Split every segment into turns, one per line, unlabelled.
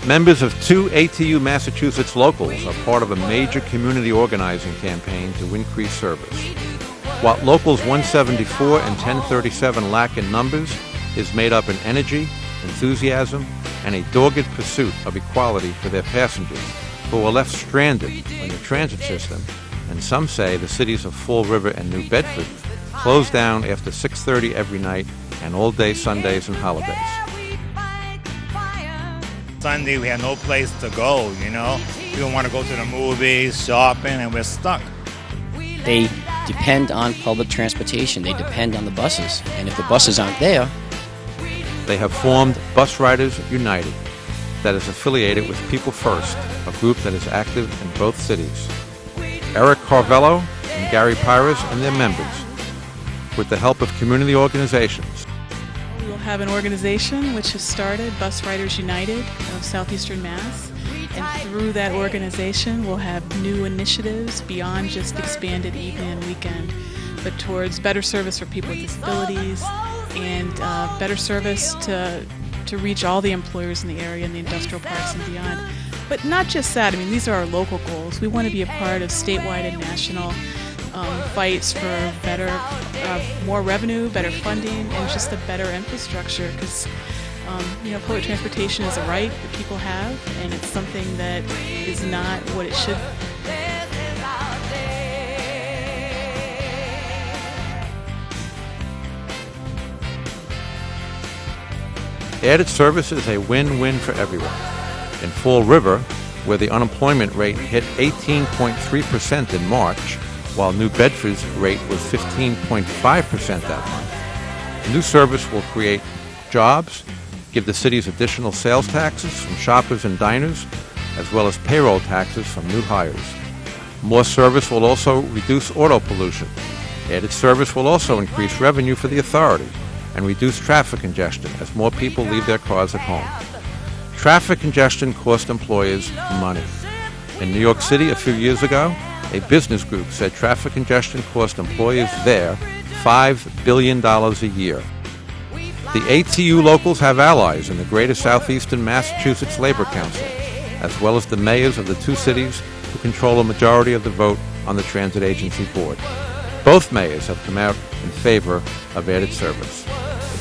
Members of two A.T.U. Massachusetts locals are part of a major community organizing campaign to increase service. What Locals 174 and 1037 lack in numbers is made up in energy, enthusiasm, and a dogged pursuit of equality for their passengers who were left stranded when the transit system, and some say the cities of Fall River and New Bedford, closed down after 6:30 every night and all day Sundays and holidays.
Sunday we had no place to go, you know. We don't want to go to the movies, shopping, and we're stuck.
They depend on public transportation. They depend on the buses. And if the buses aren't there...
They have formed Bus Riders United that is affiliated with People First, a group that is active in both cities. Eric Carvalho and Gary Pires and their members, with the help of community organizations.
We will have an organization which has started, Bus Riders United of Southeastern Mass, and through that organization we'll have new initiatives beyond just expanded evening and weekend, but towards better service for people with disabilities and better service to reach all the employers in the area and the industrial parks and beyond. But not just that, I mean, these are our local goals. We want to be a part of statewide and national fights for better, more revenue, better funding, and just a better infrastructure, because public transportation is a right that people have, and it's something that is not what it should be.
Added service is a win-win for everyone. In Fall River, where the unemployment rate hit 18.3% in March, while New Bedford's rate was 15.5% that month. New service will create jobs, give the cities additional sales taxes from shoppers and diners, as well as payroll taxes from new hires. More service will also reduce auto pollution. Added service will also increase revenue for the authority and reduce traffic congestion as more people leave their cars at home. Traffic congestion costs employers money. In New York City a few years ago, a business group said traffic congestion cost employers there $5 billion a year. The A.T.U. locals have allies in the Greater Southeastern Massachusetts Labor Council, as well as the mayors of the two cities who control a majority of the vote on the Transit Agency Board. Both mayors have come out in favor of added service.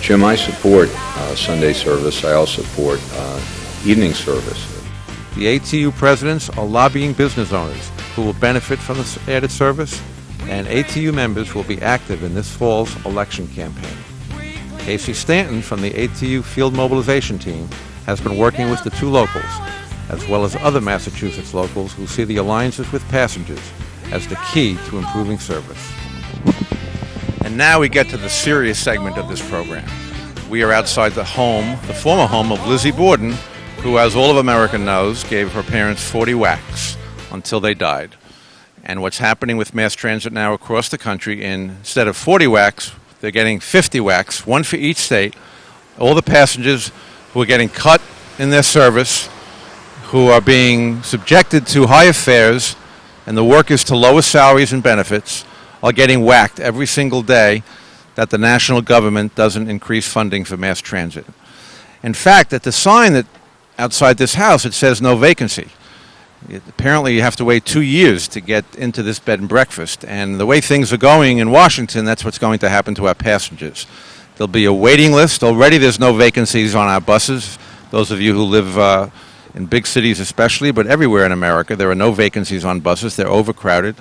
Jim, I support Sunday service. I also support evening service.
The A.T.U. presidents are lobbying business owners who will benefit from the added service, and A.T.U. members will be active in this fall's election campaign. Casey Stanton from the A.T.U. Field Mobilization Team has been working with the two locals, as well as other Massachusetts locals who see the alliances with passengers as the key to improving service. And now we get to the serious segment of this program. We are outside the home, the former home of Lizzie Borden, who, as all of America knows, gave her parents 40 whacks until they died. And what's happening with mass transit now across the country, instead of 40 whacks, they're getting 50 whacks, one for each state. All the passengers who are getting cut in their service, who are being subjected to higher fares, and the workers to lower salaries and benefits, are getting whacked every single day that the national government doesn't increase funding for mass transit. In fact, at the sign that outside this house, it says no vacancy. Apparently, you have to wait 2 years to get into this bed and breakfast. And the way things are going in Washington, that's what's going to happen to our passengers. There'll be a waiting list. Already there's no vacancies on our buses. Those of you who live in big cities especially, but everywhere in America, there are no vacancies on buses. They're overcrowded,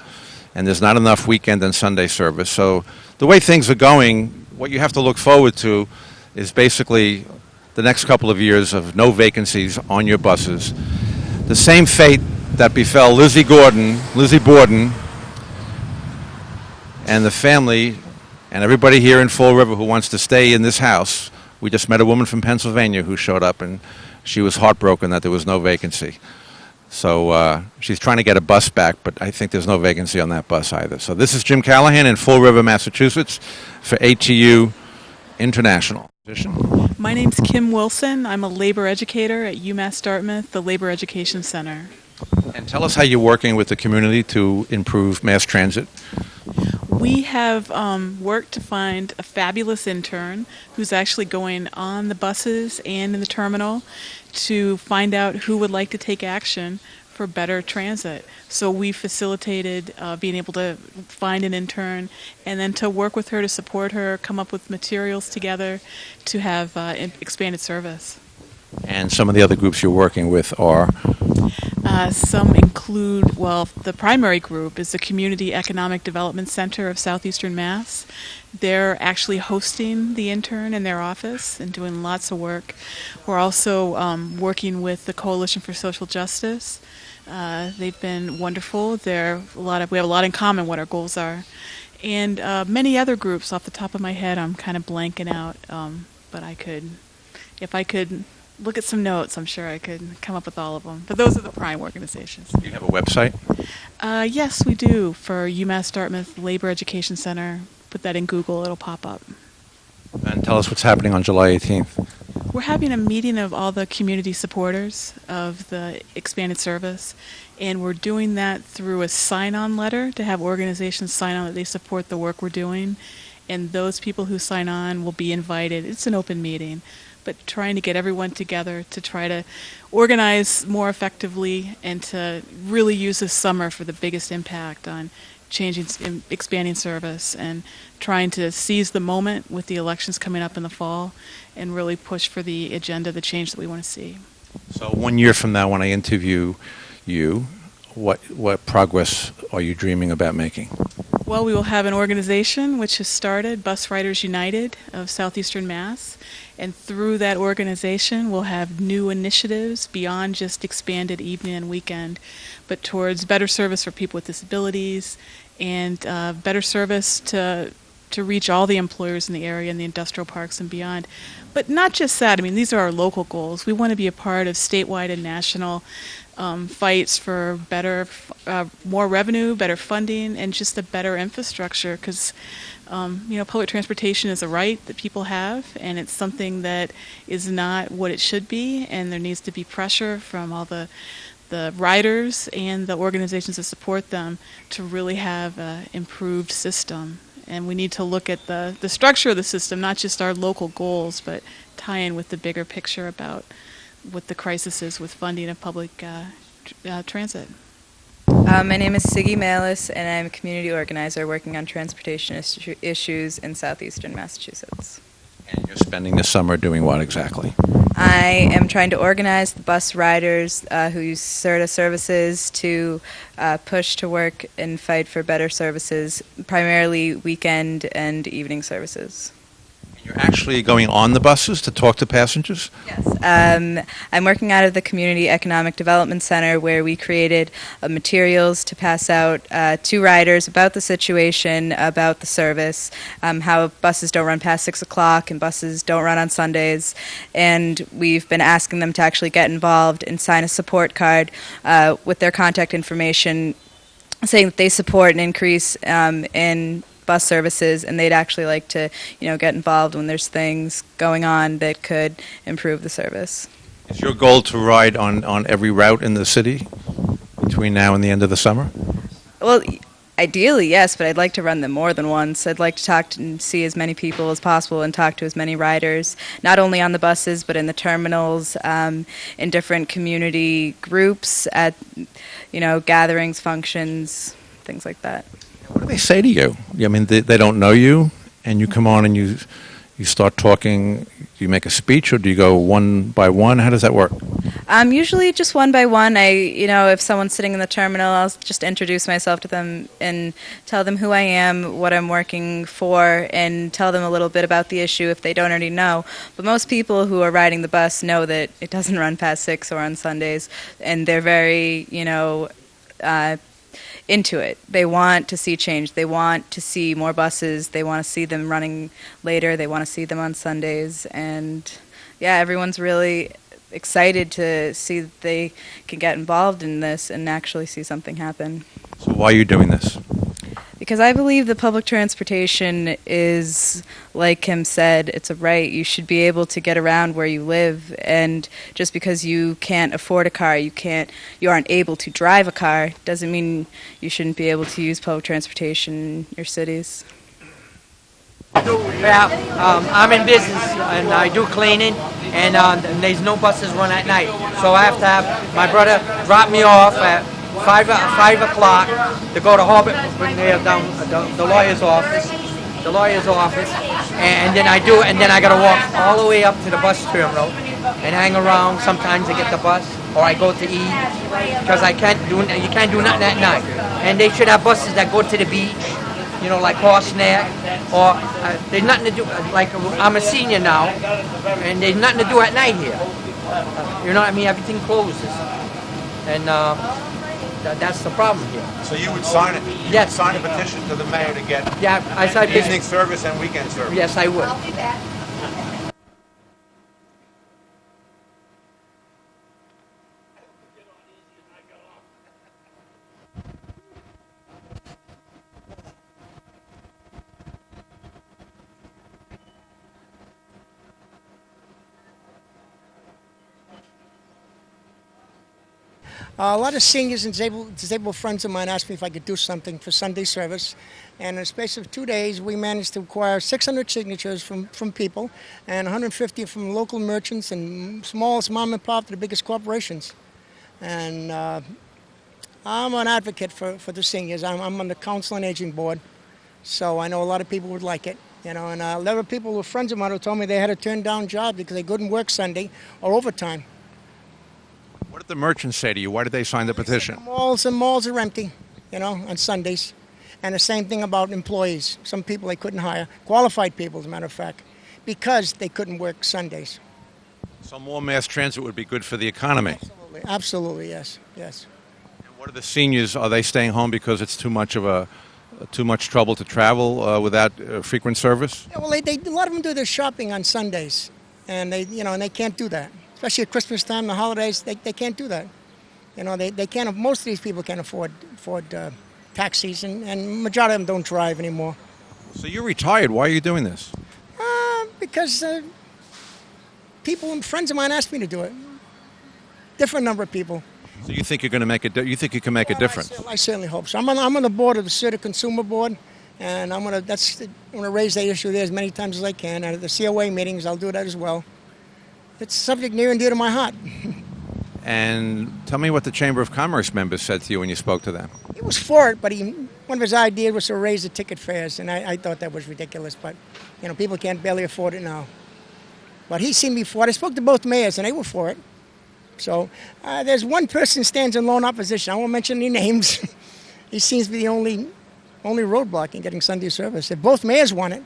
and there's not enough weekend and Sunday service. So the way things are going, what you have to look forward to is basically the next couple of years of no vacancies on your buses. The same fate that befell Lizzie Borden and the family and everybody here in Fall River who wants to stay in this house. We just met a woman from Pennsylvania who showed up, and she was heartbroken that there was no vacancy. So she's trying to get a bus back, but I think there's no vacancy on that bus either. So this is Jim Callaghan in Fall River, Massachusetts for A.T.U. International.
My name's Kim Wilson. I'm a labor educator at UMASS Dartmouth, the Labor Education Center.
And tell us how you're working with the community to improve mass transit.
We have worked to find a fabulous intern who's actually going on the buses and in the terminal to find out who would like to take action for better transit. So we facilitated being able to find an intern and then to work with her, to support her, come up with materials together to have expanded service.
And some of the other groups you're working with are?
Some include, well, the primary group is the Community Economic Development Center of Southeastern Mass. They're actually hosting the intern in their office and doing lots of work. We're also working with the Coalition for Social Justice. They've been wonderful. We have a lot in common what our goals are. And many other groups off the top of my head I'm kind of blanking out, but if I could look at some notes, I'm sure I could come up with all of them. But those are the prime organizations.
Do you have a website?
Yes, we do, for UMASS Dartmouth Labor Education Center. Put that in Google, it'll pop up.
And tell us what's happening on July 18th.
We're having a meeting of all the community supporters of the expanded service, and we're doing that through a sign-on letter to have organizations sign on that they support the work we're doing, and those people who sign on will be invited. It's an open meeting, but trying to get everyone together to try to organize more effectively and to really use this summer for the biggest impact on changing, expanding service, and trying to seize the moment with the elections coming up in the fall and really push for the agenda, the change that we want to see.
So 1 year from now, when I interview you, what progress are you dreaming about making?
Well, we will have an organization which has started, Bus Riders United of Southeastern Mass, and through that organization we'll have new initiatives beyond just expanded evening and weekend, but towards better service for people with disabilities and better service to reach all the employers in the area and the industrial parks and beyond. But not just that. I mean, these are our local goals. We want to be a part of statewide and national fights for better, more revenue, better funding, and just a better infrastructure. Because public transportation is a right that people have, and it's something that is not what it should be. And there needs to be pressure from all the riders and the organizations that support them to really have an improved system. And we need to look at the structure of the system, not just our local goals, but tie in with the bigger picture about what the crisis is with funding of public transit.
My name is Siggy Meilus, and I'm a community organizer working on transportation issues in southeastern Massachusetts.
And you're spending the summer doing what exactly?
I am trying to organize the bus riders who use CERTA services to push to work and fight for better services, primarily weekend and evening services.
You're actually going on the buses to talk to passengers?
Yes. I'm working out of the Community Economic Development Center, where we created materials to pass out to riders about the situation, about the service, how buses don't run past 6 o'clock and buses don't run on Sundays. And we've been asking them to actually get involved and sign a support card with their contact information, saying that they support an increase in bus services, and they'd actually like to, get involved when there's things going on that could improve the service.
Is your goal to ride on every route in the city between now and the end of the summer?
Well, ideally, yes, but I'd like to run them more than once. I'd like to talk to and see as many people as possible and talk to as many riders, not only on the buses, but in the terminals, in different community groups, at, gatherings, functions, things like that.
What do they say to you? I mean, they don't know you, and you come on and you start talking. Do you make a speech, or do you go one by one? How does that work?
Usually just one by one. If someone's sitting in the terminal, I'll just introduce myself to them and tell them who I am, what I'm working for, and tell them a little bit about the issue if they don't already know. But most people who are riding the bus know that it doesn't run past 6 or on Sundays, and they're very, into it. They want to see change. They want to see more buses. They want to see them running later. They want to see them on Sundays. And yeah, everyone's really excited to see that they can get involved in this and actually see something happen.
So why are you doing this?
Because I believe that public transportation is, like Kim said, it's a right. You should be able to get around where you live, and just because you can't afford a car, you aren't able to drive a car, doesn't mean you shouldn't be able to use public transportation in your cities.
Yeah, I'm in business and I do cleaning, and there's no buses run at night. So I have to have my brother drop me off at 5 o'clock to go to Harbor, down the lawyer's office. And then I got to walk all the way up to the bus terminal and hang around. Sometimes I get the bus, or I go to eat, because you can't do nothing at night. And they should have buses that go to the beach, like Horse Neck, or there's nothing to do. Like, I'm a senior now, and there's nothing to do at night here. You know what I mean? Everything closes, and that's the problem here.
So you would sign it?
Yes.
Sign a petition to the mayor to get
I said
evening service and weekend service?
Yes, I would.
A lot of seniors and disabled friends of mine asked me if I could do something for Sunday service. And in the space of 2 days, we managed to acquire 600 signatures from people and 150 from local merchants and smallest mom and pop to the biggest corporations. And I'm an advocate for the seniors. I'm on the Council on Aging Board, so I know a lot of people would like it. And a lot of people who were friends of mine who told me they had to turn down jobs because they couldn't work Sunday or overtime.
What did the merchants say to you? Why did they sign the petition?
The malls are empty, on Sundays. And the same thing about employees. Some people they couldn't hire, qualified people, as a matter of fact, because they couldn't work Sundays.
So more mass transit would be good for the economy.
Absolutely, yes.
And what are the seniors? Are they staying home because it's too much trouble to travel without frequent service?
Yeah, well, a lot of them do their shopping on Sundays, and they can't do that. Especially at Christmas time, the holidays, they can't do that. They can't. Most of these people can't afford taxis, and majority of them don't drive anymore.
So you're retired. Why are you doing this?
Because people and friends of mine asked me to do it. Different number of people.
So you think you're going to make you think you can make a difference?
I certainly hope so. I'm on the board of the CEDC Consumer Board, and I'm going to raise that issue there as many times as I can. And at the COA meetings, I'll do that as well. It's a subject near and dear to my heart.
And tell me what the Chamber of Commerce members said to you when you spoke to them.
He was for it, but one of his ideas was to raise the ticket fares, and I thought that was ridiculous. But, people can't barely afford it now. But he seemed to be for it. I spoke to both mayors, and they were for it. So there's one person stands in lone opposition. I won't mention any names. He seems to be the only roadblock in getting Sunday service. If both mayors want it,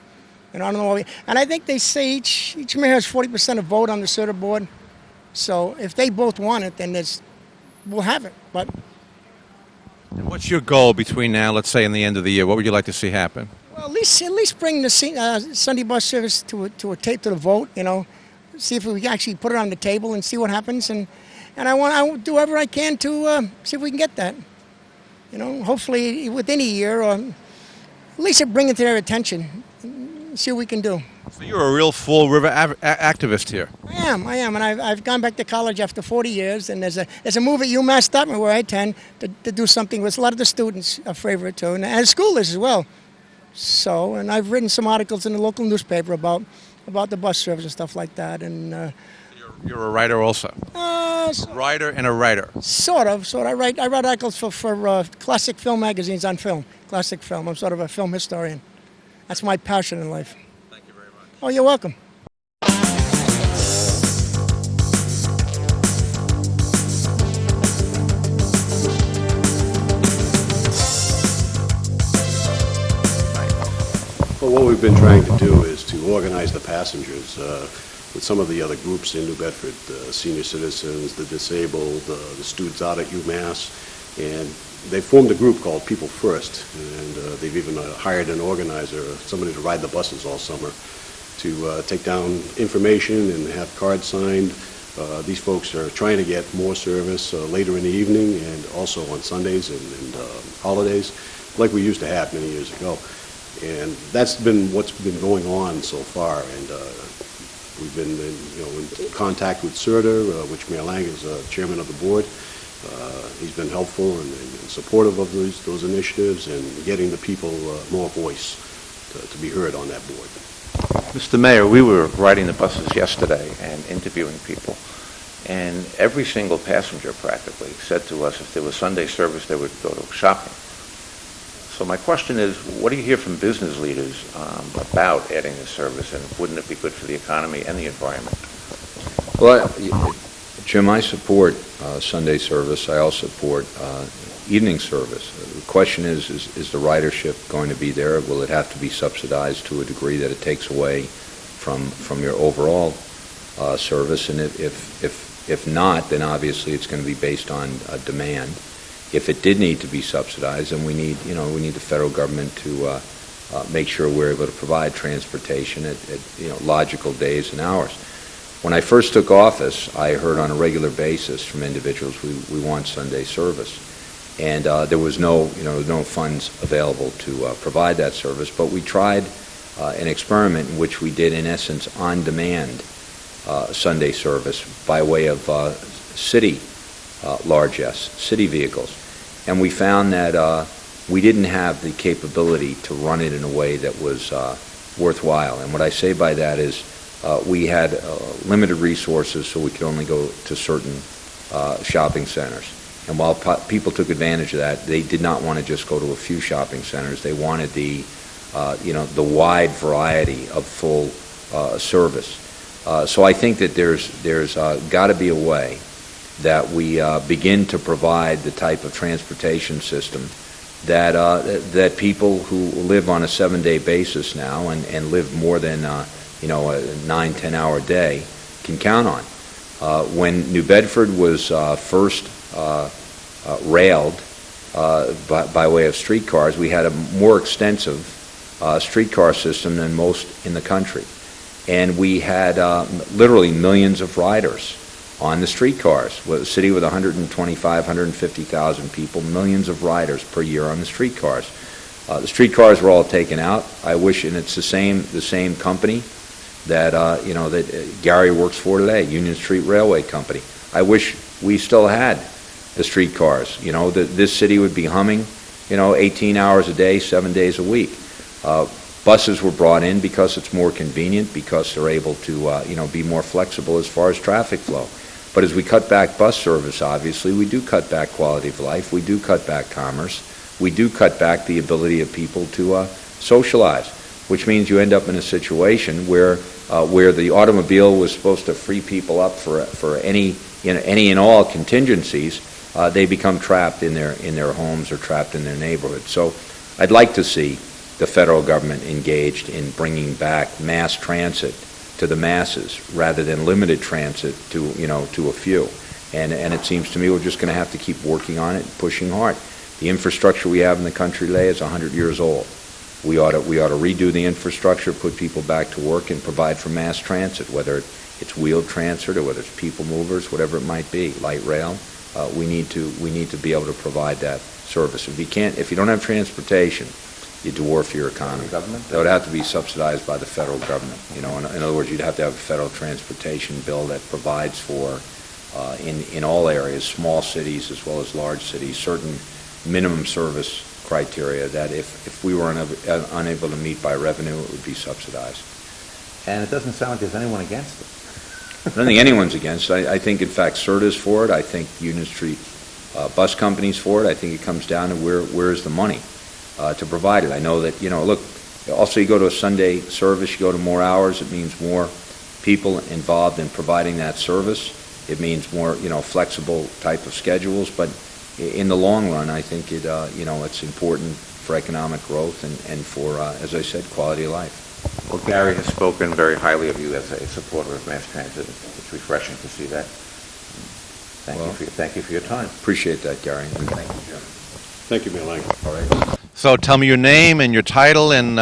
I don't know. And I think they say each mayor has 40% of vote on the CEDC board. So if they both want it, then we'll have it. But
and what's your goal between now, let's say, and the end of the year? What would you like to see happen?
Well, at least bring the Sunday bus service to a tape to the vote. See if we can actually put it on the table and see what happens. And I will do whatever I can to see if we can get that. Hopefully within a year, or at least bring it to their attention. See what we can do.
So you're a real Fall River activist here.
I am, and I've gone back to college after 40 years, and there's a move at UMASS Dartmouth where I attend to do something with a lot of the students are favor it too, and the school is as well. So, and I've written some articles in the local newspaper about the bus service and stuff like that, and
you're a writer also. Writer and a writer.
Sort of. I write articles for classic film magazines on film, classic film. I'm sort of a film historian. That's my passion in life.
Thank you very much.
Oh, you're welcome.
Well, what we've been trying to do is to organize the passengers with some of the other groups in New Bedford, the senior citizens, the disabled, the students out at UMass, and they formed a group called People First, and they've even hired an organizer, somebody to ride the buses all summer, to take down information and have cards signed. These folks are trying to get more service later in the evening and also on Sundays and holidays, like we used to have many years ago. And that's been what's been going on so far. And we've been in contact with CEDC, which Mayor Lang is chairman of the board. He's been helpful and supportive of those initiatives and getting the people more voice to be heard on that board.
Mr. Mayor, we were riding the buses yesterday and interviewing people, and every single passenger practically said to us if there was Sunday service, they would go to shopping. So my question is, what do you hear from business leaders about adding this service, and wouldn't it be good for the economy and the environment?
Well, Jim, I support Sunday service. I also support evening service. The question is the ridership going to be there? Will it have to be subsidized to a degree that it takes away from your overall service? And if not, then obviously it's going to be based on demand. If it did need to be subsidized, then we need the federal government to make sure we're able to provide transportation at logical days and hours. When I first took office, I heard on a regular basis from individuals, we want Sunday service. And there was no funds available to provide that service, but we tried an experiment in which we did, in essence, on-demand Sunday service by way of city largesse, city vehicles. And we found that we didn't have the capability to run it in a way that was worthwhile. And what I say by that is we had limited resources, so we could only go to certain shopping centers. And while people took advantage of that, they did not want to just go to a few shopping centers. They wanted the wide variety of full service. So I think that there's got to be a way that we begin to provide the type of transportation system that people who live on a 7-day basis now and live more than a 9-10 hour day can count on. When New Bedford was first railed by way of streetcars, we had a more extensive streetcar system than most in the country. And we had literally millions of riders on the streetcars. With a city with 125, 150,000 people, millions of riders per year on the streetcars. The streetcars were all taken out. I wish, and it's the same company that that Gary works for today, Union Street Railway Company. I wish we still had the streetcars. This city would be humming, 18 hours a day, 7 days a week. Buses were brought in because it's more convenient, because they're able to, be more flexible as far as traffic flow. But as we cut back bus service, obviously, we do cut back quality of life. We do cut back commerce. We do cut back the ability of people to socialize, which means you end up in a situation where the automobile was supposed to free people up for any and all contingencies. They become trapped in their homes or trapped in their neighborhoods. So I'd like to see the federal government engaged in bringing back mass transit to the masses rather than limited transit to a few. And it seems to me we're just going to have to keep working on it and pushing hard. The infrastructure we have in the country today is 100 years old. We ought to redo the infrastructure, put people back to work, and provide for mass transit, whether it's wheeled transit or whether it's people movers, whatever it might be, light rail. We need to be able to provide that service. If you don't have transportation, you dwarf your economy. Government? That would have to be subsidized by the federal government. In other words, you'd have to have a federal transportation bill that provides for, in all areas, small cities as well as large cities, certain minimum service criteria that if we were unable to meet by revenue, it would be subsidized.
And it doesn't sound like there's anyone against it.
I don't think anyone's against it. I think, in fact, CERTA's for it. I think Union Street bus companies for it. I think it comes down to where is the money to provide it. I know that, look, also you go to a Sunday service, you go to more hours, it means more people involved in providing that service. It means more, flexible type of schedules. But in the long run, I think it's important for economic growth and for, as I said, quality of life.
Well, Gary has spoken very highly of you as a supporter of mass transit. It's refreshing to see that. Thank you for your time.
Appreciate that, Gary.
Thank you, Jim.
Thank you, Mayor Lang.
All right.
So tell me your name and your title and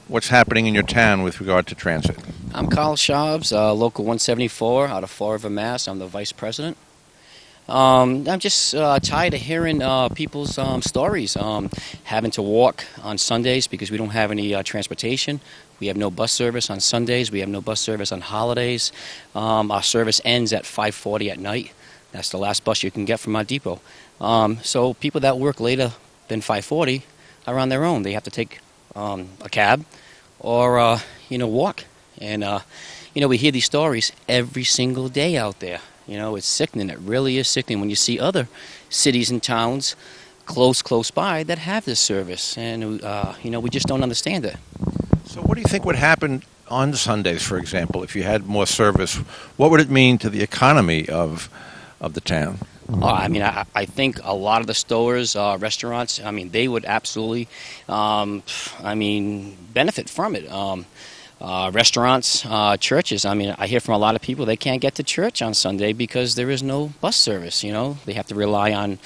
what's happening in your town with regard to transit.
I'm Carl Chaves, Local 174 out of Fall River, Mass. I'm the Vice President. I'm just tired of hearing people's stories, having to walk on Sundays because we don't have any transportation. We have no bus service on Sundays. We have no bus service on holidays. Our service ends at 5:40 at night. That's the last bus you can get from our depot. So people that work later than 5:40 are on their own. They have to take a cab, or walk. And we hear these stories every single day out there. It's sickening. It really is sickening when you see other cities and towns close by that have this service, and we just don't understand it.
So what do you think would happen on Sundays, for example, if you had more service? What would it mean to the economy of the town?
I think a lot of the stores, restaurants, they would absolutely, benefit from it. Restaurants, churches. I hear from a lot of people they can't get to church on Sunday because there is no bus service. They have to rely on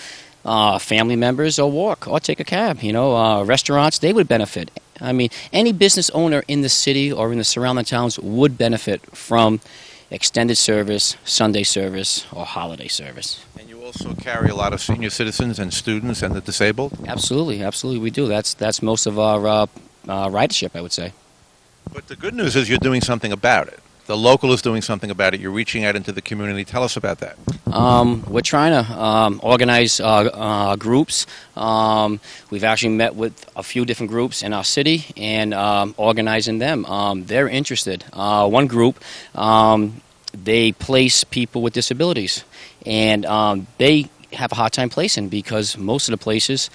family members or walk or take a cab. Restaurants, they would benefit. Any business owner in the city or in the surrounding towns would benefit from extended service, Sunday service, or holiday service.
And you also carry a lot of senior citizens and students and the disabled?
Absolutely, we do. That's most of our ridership, I would say.
But the good news is you're doing something about it. The local is doing something about it. You're reaching out into the community. Tell us about that.
We're trying to organize groups. We've actually met with a few different groups in our city and organizing them. They're interested. One group, they place people with disabilities, and they have a hard time placing because most of the places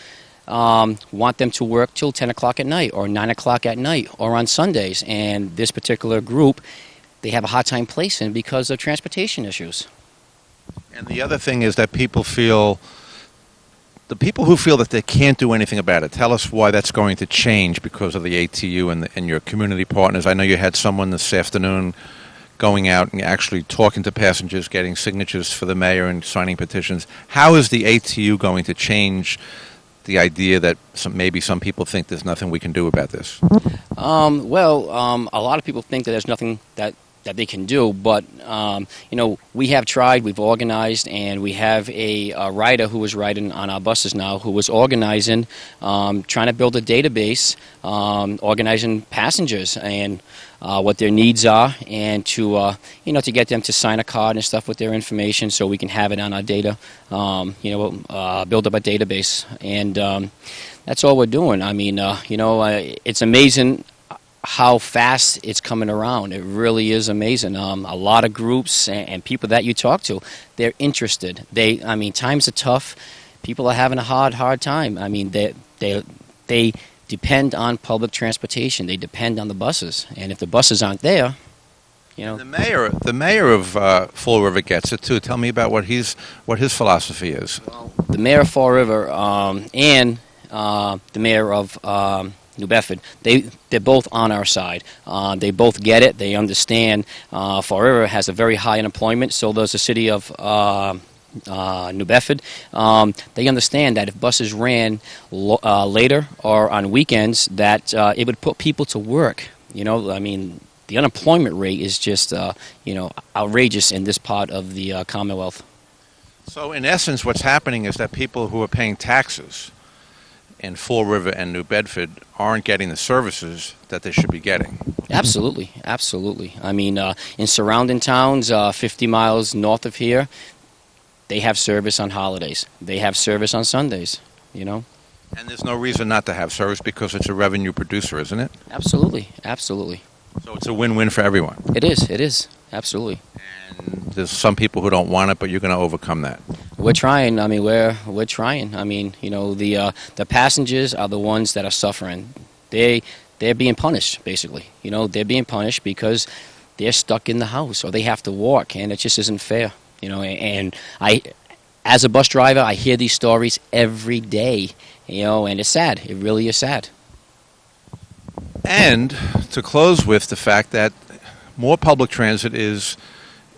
want them to work till 10 o'clock at night or 9 o'clock at night or on Sundays. And this particular group, they have a hard time placing because of transportation issues.
And the other thing is that the people who feel that they can't do anything about it, tell us why that's going to change because of the A.T.U. and your community partners. I know you had someone this afternoon going out and actually talking to passengers, getting signatures for the mayor and signing petitions. How is the A.T.U. going to change the idea that maybe some people think there's nothing we can do about this?
A lot of people think that there's nothing that they can do, but we have tried, we've organized, and we have a rider who is riding on our buses now who was organizing, trying to build a database, organizing passengers and what their needs are, and to get them to sign a card and stuff with their information so we can have it on our data, build up a database, and that's all we're doing. It's amazing how fast it's coming around. It really is amazing. A lot of groups and people that you talk to, they're interested. Times are tough. People are having a hard time. They depend on public transportation. They depend on the buses. And if the buses aren't there,
The mayor of Fall River gets it too. Tell me about what his philosophy is.
The mayor of Fall River and the mayor of New Bedford, they're both on our side. They both get it. They understand. Fall River has a very high unemployment, so does the city of New Bedford. They understand that if buses ran later or on weekends, that it would put people to work. The unemployment rate is just outrageous in this part of the Commonwealth.
So in essence, what's happening is that people who are paying taxes in Fall River and New Bedford aren't getting the services that they should be getting.
Absolutely. In surrounding towns, 50 miles north of here, they have service on holidays. They have service on Sundays, And
there's no reason not to have service because it's a revenue producer, isn't it?
Absolutely.
So it's a win-win for everyone.
It is. Absolutely.
And there's some people who don't want it, but you're going to overcome that.
We're trying. We're trying. The passengers are the ones that are suffering. They're being punished, basically. They're being punished because they're stuck in the house or they have to walk, and it just isn't fair. And as a bus driver, I hear these stories every day. And it's sad. It really is sad.
And to close with the fact that more public transit is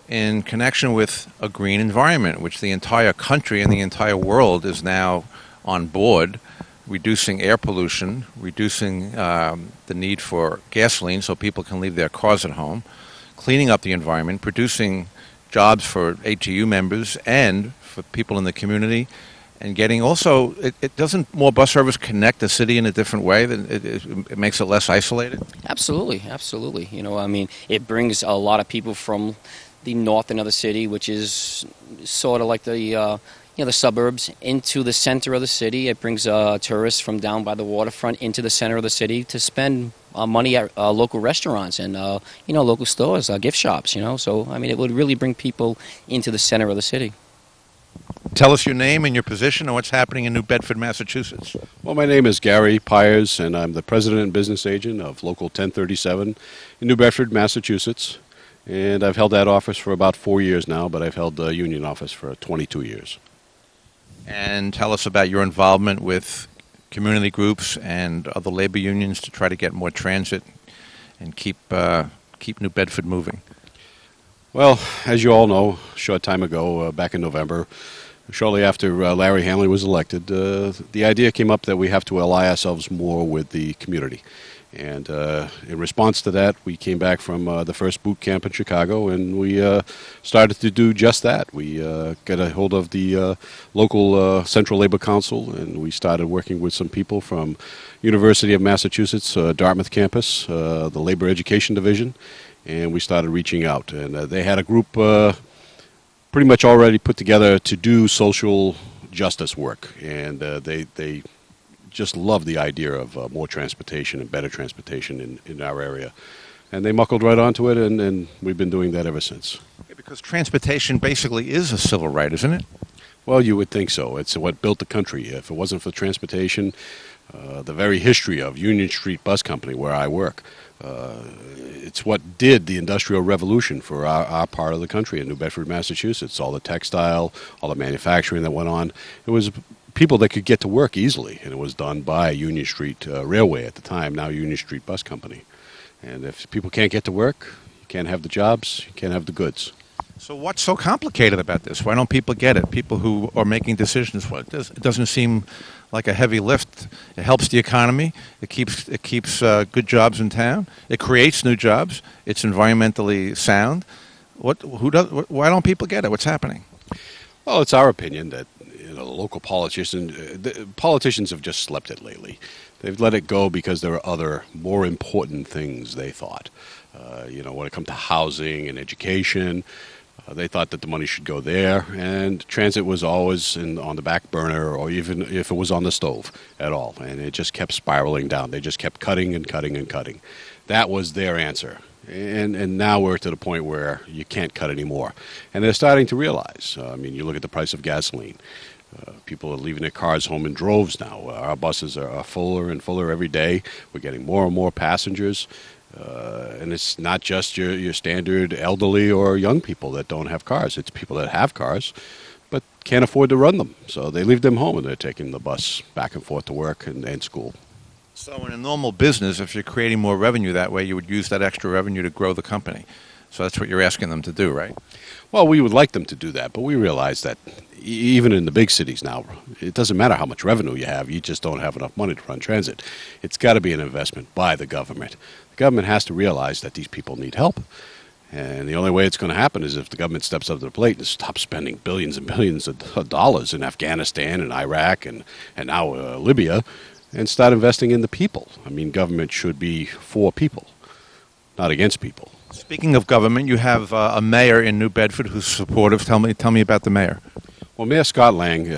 in connection with a green environment, which the entire country and the entire world is now on board, reducing air pollution, reducing the need for gasoline so people can leave their cars at home, cleaning up the environment, producing jobs for A.T.U. members and for people in the community, and getting also, it doesn't more bus service connect the city in a different way? It makes it less isolated?
Absolutely. It brings a lot of people from the north end of the city, which is sort of like the suburbs, into the center of the city. It brings tourists from down by the waterfront into the center of the city to spend money at local restaurants and local stores, gift shops. So I mean, it would really bring people into the center of the city.
Tell us your name and your position and what's happening in New Bedford, Massachusetts.
Well, my name is Gary Pires, and I'm the president and business agent of Local 1037 in New Bedford, Massachusetts. And I've held that office for about 4 years now, but I've held the union office for 22 years.
And tell us about your involvement with community groups and other labor unions to try to get more transit and keep New Bedford moving.
Well, as you all know, a short time ago, back in November, shortly after Larry Hanley was elected, the idea came up that we have to ally ourselves more with the community. And in response to that, we came back from the first boot camp in Chicago, and we started to do just that. We got a hold of the local Central Labor Council, and we started working with some people from University of Massachusetts, Dartmouth campus, the Labor Education Division, and we started reaching out. And they had a group pretty much already put together to do social justice work, and they just love the idea of more transportation and better transportation in our area. And they muckled right onto it, and we've been doing that ever since.
Yeah, because transportation basically is a civil right, isn't it?
Well, you would think so. It's what built the country. If it wasn't for transportation, the very history of Union Street Bus Company, where I work, it's what did the Industrial Revolution for our part of the country in New Bedford, Massachusetts. All the textile, all the manufacturing that went on. It was people that could get to work easily, and it was done by Union Street Railway at the time, now Union Street Bus Company. And if people can't get to work, you can't have the jobs, you can't have the goods.
So what's so complicated about this? Why don't people get it? People who are making decisions, it doesn't seem like a heavy lift. It helps the economy. It keeps good jobs in town. It creates new jobs. It's environmentally sound. Why don't people get it? What's happening?
Well, it's our opinion that the local politicians have just slept it lately. They've let it go because there are other more important things they thought. When it comes to housing and education, they thought that the money should go there, and transit was always on the back burner, or even if it was on the stove at all. And it just kept spiraling down. They just kept cutting and cutting and cutting. That was their answer. And now we're to the point where you can't cut anymore. And they're starting to realize. You look at the price of gasoline. People are leaving their cars home in droves now. Our buses are fuller and fuller every day. We're getting more and more passengers. And it's not just your standard elderly or young people that don't have cars. It's people that have cars but can't afford to run them. So they leave them home, and they're taking the bus back and forth to work and school.
So in a normal business, if you're creating more revenue that way, you would use that extra revenue to grow the company. So that's what you're asking them to do, right?
Well, we would like them to do that, but we realize that even in the big cities now, it doesn't matter how much revenue you have, you just don't have enough money to run transit. It's got to be an investment by the government. The government has to realize that these people need help. And the only way it's going to happen is if the government steps up to the plate and stops spending billions and billions of dollars in Afghanistan and Iraq and now Libya, and start investing in the people. Government should be for people, not against people.
Speaking of government, you have a mayor in New Bedford who's supportive. Tell me about the mayor.
Well, Mayor Scott Lang,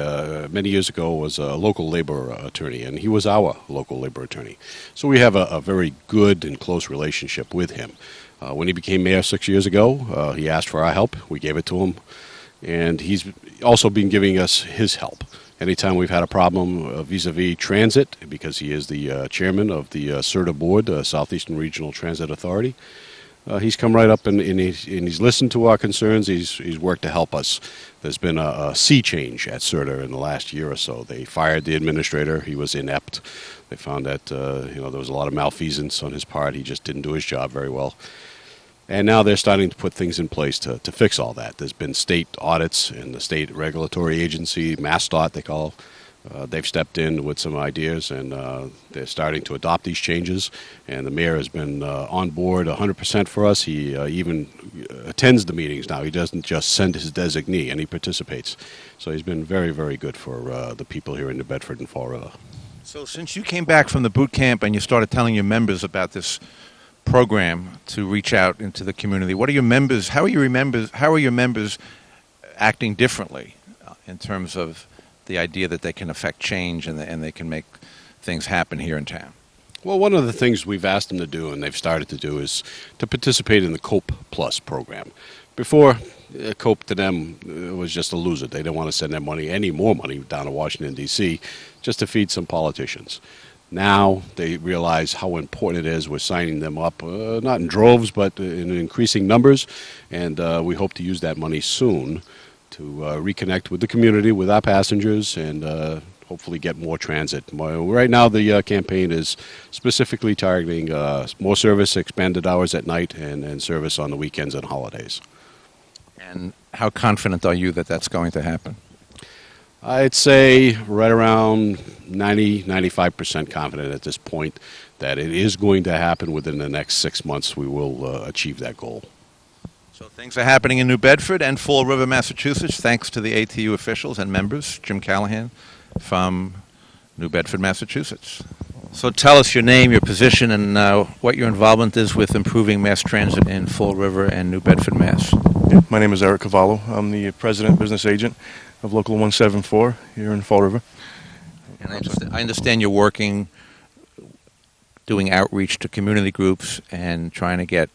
many years ago, was a local labor attorney, and he was our local labor attorney. So we have a very good and close relationship with him. When he became mayor 6 years ago, he asked for our help. We gave it to him, and he's also been giving us his help. Anytime we've had a problem vis-a-vis transit, because he is the chairman of the CERTA board, Southeastern Regional Transit Authority, he's come right up and he's listened to our concerns. He's worked to help us. There's been a sea change at CERTA in the last year or so. They fired the administrator. He was inept. They found that there was a lot of malfeasance on his part. He just didn't do his job very well. And now they're starting to put things in place to fix all that. There's been state audits and the state regulatory agency, MassDOT they call. They've stepped in with some ideas, and they're starting to adopt these changes. And the mayor has been on board 100% for us. He even attends the meetings now. He doesn't just send his designee, and he participates. So he's been very, very good for the people here in New Bedford and Fall River.
So since you came back from the boot camp and you started telling your members about this program to reach out into the community, what are your members? How are your members acting differently in terms of the idea that they can affect change and they can make things happen here in town?
Well, one of the things we've asked them to do, and they've started to do, is to participate in the COPE Plus program. Before, COPE to them was just a loser. They didn't want to send any more money down to Washington, D.C., just to feed some politicians. Now they realize how important it is. We're signing them up, not in droves, but in increasing numbers, and we hope to use that money soon to reconnect with the community, with our passengers, and hopefully get more transit. Right now the campaign is specifically targeting more service, expanded hours at night, and service on the weekends and holidays.
And how confident are you that that's going to happen?
I'd say right around 95% confident at this point that it is going to happen within the next 6 months. We will achieve that goal.
So things are happening in New Bedford and Fall River, Massachusetts, thanks to the A.T.U. officials and members. Jim Callaghan from New Bedford, Massachusetts. So tell us your name, your position, and what your involvement is with improving mass transit in Fall River and New Bedford, Mass.
Yeah, my name is Eric Carvalho. I'm the president business agent of Local 174 here in Fall River.
And I understand you're working, doing outreach to community groups and trying to get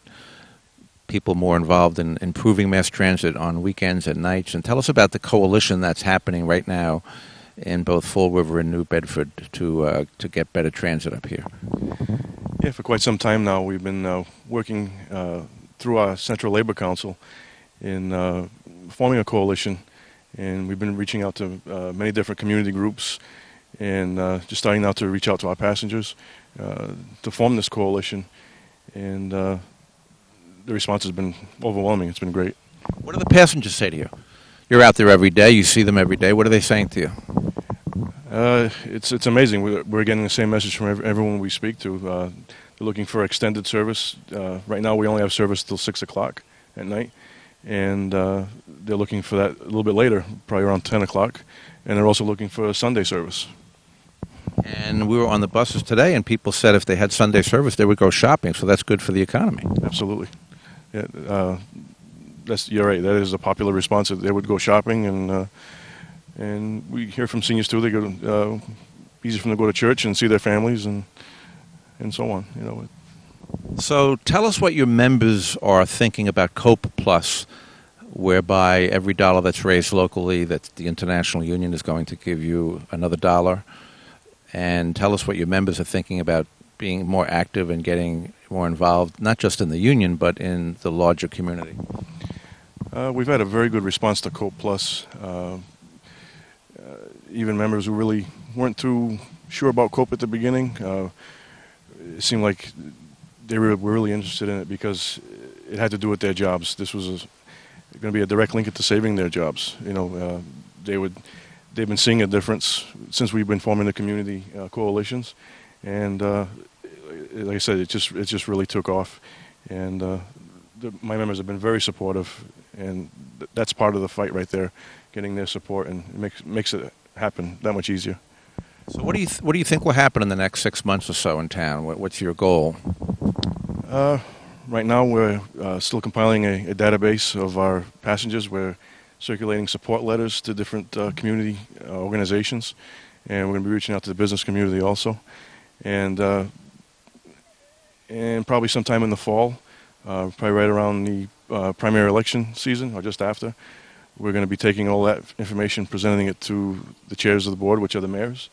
people more involved in improving mass transit on weekends and nights. And tell us about the coalition that's happening right now in both Fall River and New Bedford to get better transit up here.
Yeah, for quite some time now we've been working through our Central Labor Council in forming a coalition, and we've been reaching out to many different community groups and just starting now to reach out to our passengers to form this coalition, and the response has been overwhelming. It's been great.
What do the passengers say to you? You're out there every day. You see them every day. What are they saying to you?
It's amazing. We're getting the same message from everyone we speak to. They're looking for extended service. Right now we only have service till 6 o'clock at night, and they're looking for that a little bit later, probably around 10 o'clock, and they're also looking for a Sunday service.
And we were on the buses today, and people said if they had Sunday service, they would go shopping, so that's good for the economy.
Absolutely. Yeah, you're right. That is a popular response. That they would go shopping, and we hear from seniors too. They go easy for them to go to church and see their families and so on. You know.
So tell us what your members are thinking about COPE Plus, whereby every dollar that's raised locally, that the International Union is going to give you another dollar, and tell us what your members are thinking about being more active and getting more involved, not just in the union, but in the larger community.
We've had a very good response to COPE Plus. Even members who really weren't too sure about COPE at the beginning, it seemed like they were really interested in it because it had to do with their jobs. This was going to be a direct link into saving their jobs. You know, they've been seeing a difference since we've been forming the community coalitions, and like I said, it just really took off, and my members have been very supportive, and that's part of the fight right there, getting their support, and it makes it happen that much easier.
So what do you think will happen in the next 6 months or so in town? What's your goal?
Right now we're still compiling a database of our passengers. We're circulating support letters to different community organizations, and we're going to be reaching out to the business community also. And probably sometime in the fall, probably right around the primary election season or just after, we're going to be taking all that information, presenting it to the chairs of the board, which are the mayors.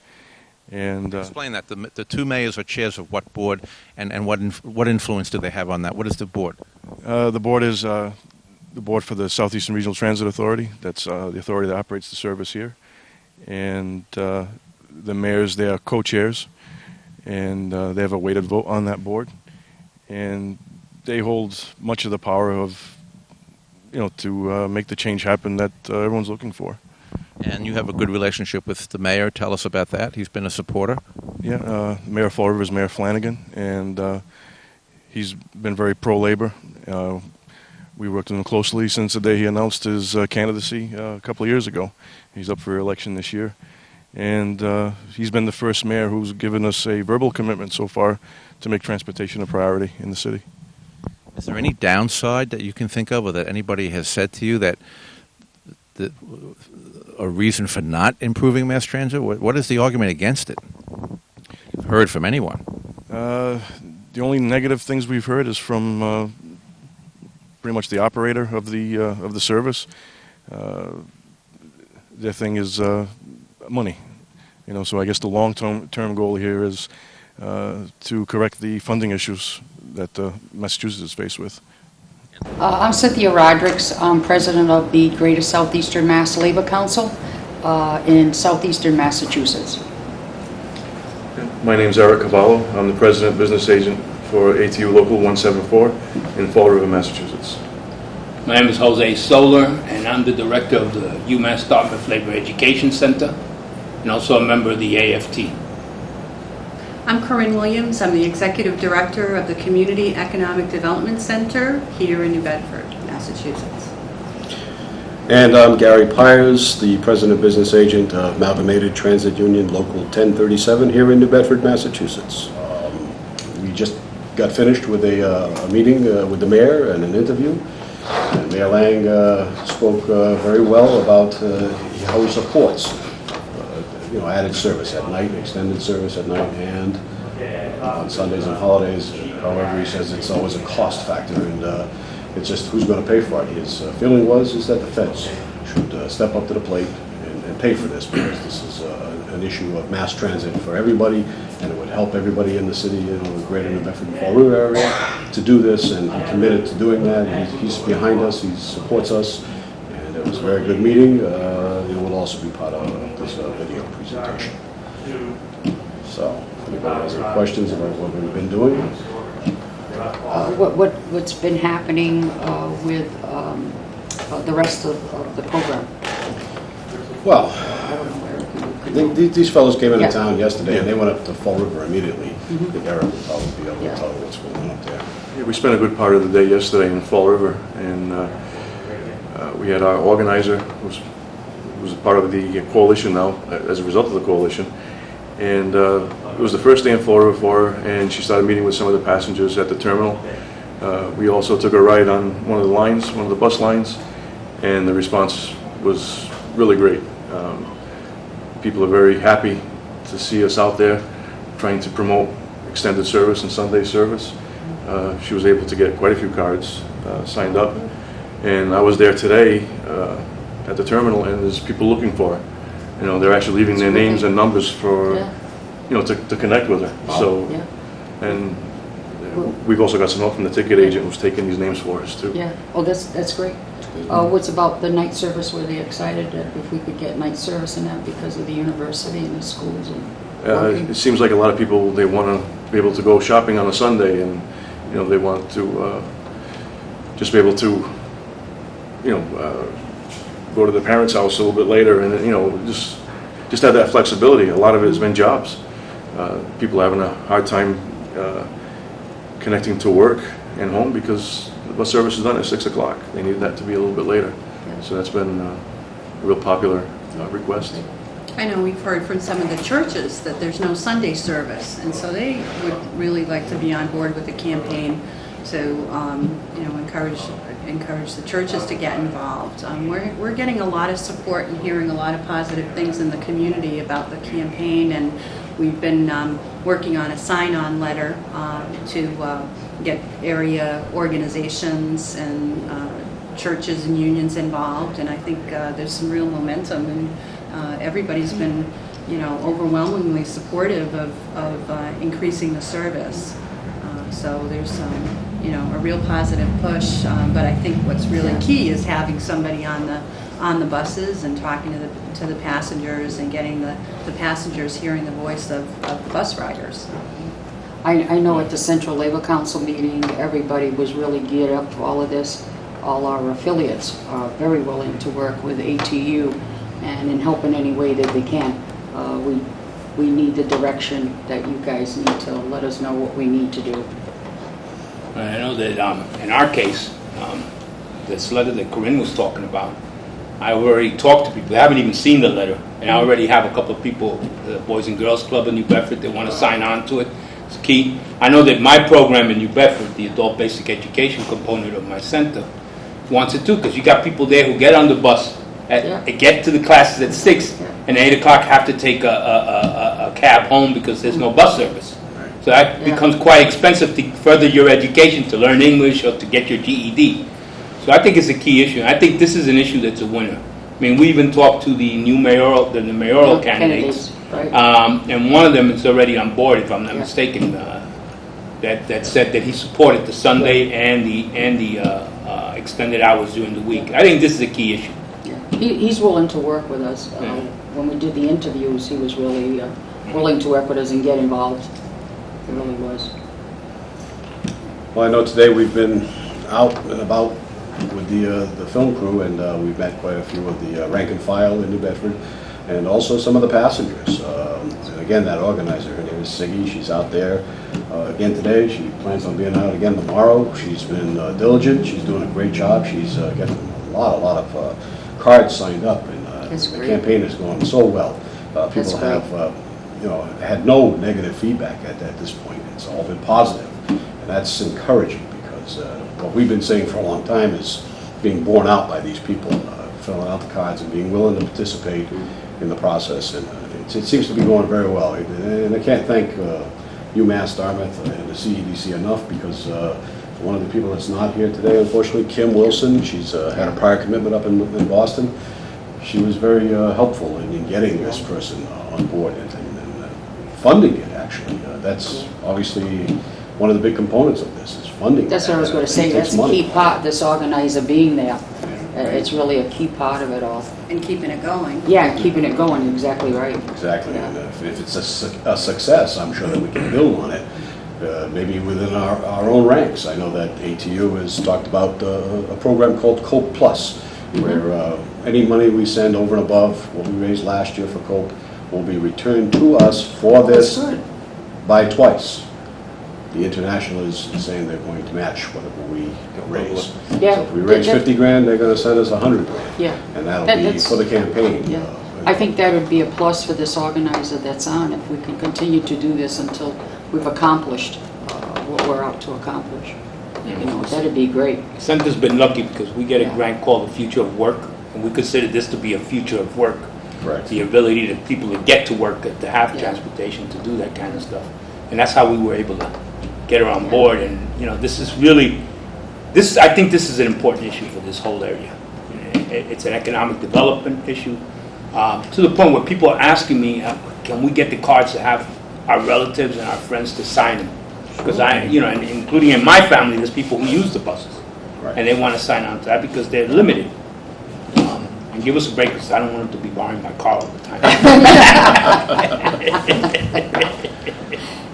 And
explain that. The two mayors are chairs of what board, and what influence do they have on that? What is the board?
The board is the board for the Southeastern Regional Transit Authority. That's the authority that operates the service here. And the mayors, they are co-chairs, and they have a weighted vote on that board. And they hold much of the power of, to make the change happen that everyone's looking for.
And you have a good relationship with the mayor. Tell us about that. He's been a supporter.
Yeah, Mayor of Fall River is Mayor Flanagan, and he's been very pro-labor. We worked with him closely since the day he announced his candidacy a couple of years ago. He's up for election this year. And he's been the first mayor who's given us a verbal commitment so far to make transportation a priority in the city.
Is there any downside that you can think of, or that anybody has said to you that a reason for not improving mass transit? What is the argument against it? You've heard from anyone?
The only negative things we've heard is from pretty much the operator of the service. Their thing is money, So I guess the long-term goal here is to correct the funding issues that Massachusetts is faced with.
I'm Cynthia Rodricks. I'm president of the Greater Southeastern Mass Labor Council in southeastern Massachusetts.
My name is Eric Carvalho. I'm the president business agent for A.T.U. Local 174 in Fall River, Massachusetts.
My name is Jose Soler, and I'm the director of the UMASS Dartmouth Labor Education Center, and also a member of the AFT.
I'm Corinne Williams. I'm the executive director of the Community Economic Development Center here in New Bedford, Massachusetts.
And I'm Gary Pires, the president business agent of Amalgamated Transit Union Local 1037 here in New Bedford, Massachusetts. We just got finished with a meeting with the mayor and an interview. And Mayor Lang spoke very well about how he supports added service at night, extended service at night, and on Sundays and holidays. However, he says it's always a cost factor, and it's just who's going to pay for it. His feeling is that the feds should step up to the plate and pay for this, because this is an issue of mass transit for everybody, and it would help everybody in the city, the greater New Bedford and Fall River area, to do this, and he committed to doing that. He's behind us, he supports us, and it was a very good meeting. It will also be part of this video presentation. So, if anybody has any questions about what we've been doing?
What's been happening with the rest of the program?
Well, these fellows came into town yesterday, and they went up to Fall River immediately. I think Eric will probably be able to tell what's going on up there.
Yeah, we spent a good part of the day yesterday in Fall River, and we had our organizer, who's a part of the coalition now, as a result of the coalition. And it was the first day in Fall River for her, and she started meeting with some of the passengers at the terminal. We also took a ride on one of the bus lines, and the response was really great. People are very happy to see us out there trying to promote extended service and Sunday service. She was able to get quite a few cards signed up, and I was there today at the terminal, and there's people looking for her. They're actually leaving their names and numbers for, to connect with her. So, and we've also got some help from the ticket agent who's taking these names for us too.
Yeah. Oh, that's great. What's about the night service? Were they excited if we could get night service in that because of the university and the schools and
it seems like a lot of people, they want to be able to go shopping on a Sunday, and they want to just be able to go to the parents' house a little bit later, and just have that flexibility. A lot of it has been jobs. People are having a hard time connecting to work and home because the bus service is done at 6 o'clock. They need that to be a little bit later. So that's been a real popular request.
I know we've heard from some of the churches that there's no Sunday service, and so they would really like to be on board with the campaign to encourage the churches to get involved. We're getting a lot of support and hearing a lot of positive things in the community about the campaign, and we've been working on a sign-on letter to get area organizations and churches and unions involved, and I think there's some real momentum, and everybody's been overwhelmingly supportive of increasing the service. So there's a real positive push, but I think what's really key is having somebody on the buses and talking to the passengers and getting the passengers hearing the voice of the bus riders.
I know at the Central Labor Council meeting, everybody was really geared up for all of this. All our affiliates are very willing to work with A.T.U. and in help in any way that they can. We need the direction that you guys need to let us know what we need to do.
I know that in our case, this letter that Corinne was talking about, I already talked to people. They haven't even seen the letter, and I already have a couple of people, the Boys and Girls Club in New Bedford, that want to sign on to it. It's key. I know that my program in New Bedford, the adult basic education component of my center, wants it too, because you got people there who get on the bus, get to the classes at 6, and at 8 o'clock have to take a cab home because there's no bus service. So that becomes quite expensive to further your education, to learn English or to get your GED. So I think it's a key issue. I think this is an issue that's a winner. I mean, we even talked to the new mayoral candidates,
right.
And one of them is already on board, if I'm not mistaken, that said that he supported the Sunday and the extended hours during the week. I think this is a key issue.
He's willing to work with us. When we did the interviews, he was really willing to work with us and get involved. He really was.
Well, I know today we've been out and about with the film crew, and we've met quite a few of the rank and file in New Bedford, and also some of the passengers. And again, that organizer, her name is Siggy. She's out there again today. She plans on being out again tomorrow. She's been diligent. She's doing a great job. She's getting a lot of cards signed up, and the campaign is going so well. People have had no negative feedback at this point. It's all been positive, and that's encouraging, because what we've been saying for a long time is being borne out by these people, filling out the cards and being willing to participate in the process, and it seems to be going very well. And I can't thank UMASS, Dartmouth, and the CEDC enough, because one of the people that's not here today, unfortunately, Kim Wilson, she's had a prior commitment up in Boston. She was very helpful in getting this person on board and funding it, actually. That's obviously one of the big components of this, is funding.
That's what I was going to say. That's a key part, this organizer being there. It's really a key part of it all.
And keeping it going.
Yeah, keeping it going, exactly right.
Exactly, and if it's a success, I'm sure that we can build on it, maybe within our own ranks. I know that A.T.U. has talked about a program called COPE Plus, where any money we send over and above what we raised last year for COPE will be returned to us for this by twice. The International is saying they're going to match whatever we raise.
Yeah.
So if we raise 50 grand, they're going to send us 100 grand.
Yeah.
And that'll be for the campaign.
Yeah. I think that would be a plus for this organizer that's on, if we can continue to do this until we've accomplished what we're out to accomplish. You know, that'd be great.
Center's been lucky, because we get a grant called the Future of Work, and we consider this to be a future of work.
Correct.
The ability to people to get to work, to have transportation, to do that kind of stuff. And that's how we were able to get her on board. And this is really, I think this is an important issue for this whole area. It's an economic development issue, to the point where people are asking me, can we get the cards to have our relatives and our friends to sign them? Because and including in my family, there's people who use the buses, and they want to sign on to that because they're limited. And give us a break, because I don't want them to be borrowing my car all the time.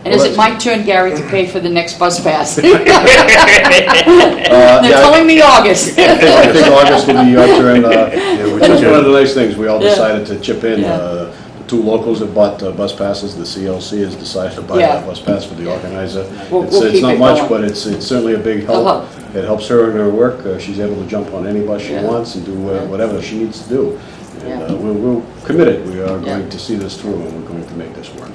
And is it my turn, Gary, to pay for the next bus pass? They're telling me August.
I think August will be your turn. Which is one of the nice things. We all decided to chip in. The two locals that bought bus passes, the CLC has decided to buy a bus pass for the organizer. It's not much, but it's certainly a big help. It helps her in her work. She's able to jump on any bus she wants and do whatever she needs to do. And we're committed. We are going to see this through, and we're going to make this work.